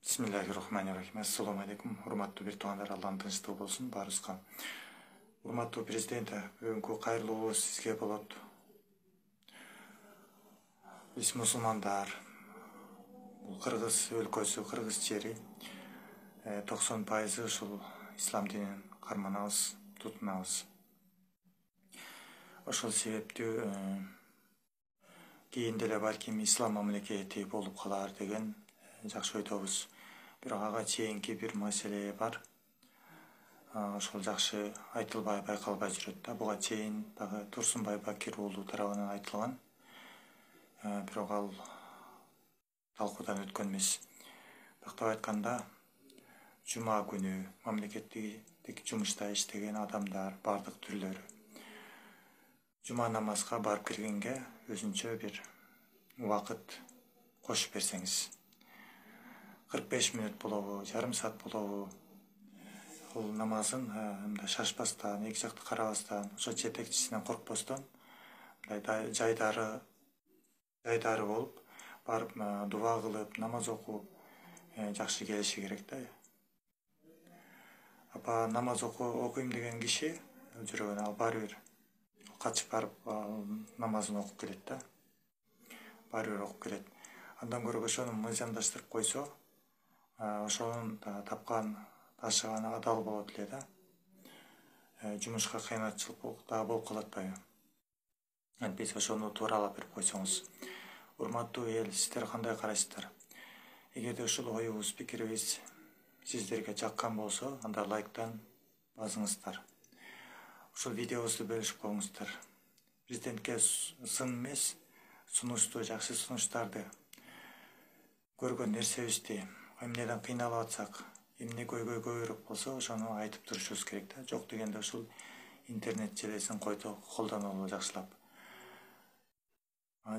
Bismillahirrahmanirrahim. Assalamu alaikum. Урматтуу бир туугандар, Алланын тынчтыгы болсун баарыбызга. Урматтуу президент, бүгүнкү кайрылуу сизге болот. Биз мусулмандар, бул Кыргыз өлкөсү, Кыргыз жери 90% ушул ислам динин карманабыз, тутунабыз. Ошол себептүү кийин деле балким ислам мамлекети болуп калар деген жакшы ойдобуз. Бирок ага чейинки бир маселе бар. Ошол жакшы айтылбай, байкалбай жүрөт да. Буга чейин дагы Турсунбай Бакир уулу тарабынан айтылган. Бирок ал талкуудан өткөн эмес. Тактап айтканда, жума күнү мамлекеттик жумушта иштеген адамдар бардык түрлөрү жума намазга барып киргенге өзүнчө бир убакыт кошуп берсеңиз, 45 мүнөт болобу, жарым саат болобу, бул намазын шашпастан, эки жакты карабастан, ошо жетекчисинен коркпостон, мындай жайдары болуп, барып дуба кылып, намаз окуп, жакшы келиши керек да. Намаз окуйм деген киши жүрөгүнө ал баары бир качып барып намазын окуп келет да. Баары бир окуп келет. Андан көрө ошону мыйзамдаштырып койсо, ошонун тапкан ташыганы адал болот эле да. Жумушка кыянатчылык дагы болуп калат атпайбы? Биз ошону тууралап берип койсоңуз. Урматтуу эл, сиздер кандай карайсыздар? Эгерде ушул оюбуз, пикирибиз сиздерге жаккан болсо, анда лайктан басыңыздар. Ушул видеобузду бөлүшүп коюңуздар. Президентке сын эмес, сунуштуу, жакшы сунуштарды, көргөн нерсебизди, эмнеден кыйналып атсак, эмне көйгөйрөөк болсо, ошону айтып турушубуз керек да. Жок дегенде ушул интернет желесин колдонолу жакшылап.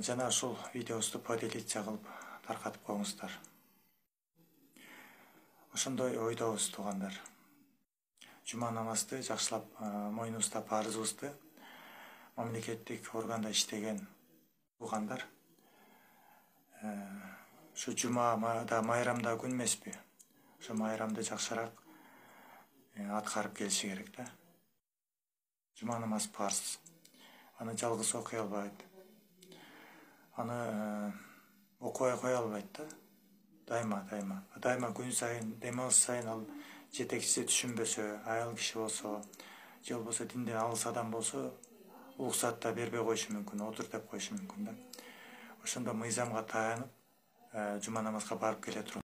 Жана ушул видеобузду поделиться кылып таркатып коюңуздар. Ошондой ойдобуз, туугандар. Жума намазды жакшылап мойнубузда парызыбызды мамлекеттик органда иштеген туугандар. Ушу жума да майрамда күн эмеспи? Ошо майрамды жакшыраак аткарып келиши керек да. Жума намаз парыз. Аны жалгыз окуй албайт. Аны окубай кое албайт да. Дайыма күн сайын, демалыш сайын ал жетекчиси түшүнбөсө, аял киши болсо, же болбосо динден алыс адам болсо, уруксат да бербей коюшу мүмкүн, отур деп коюшу мүмкүн да. Ошондо мыйзамга таянып, жума намазга барып келе туруп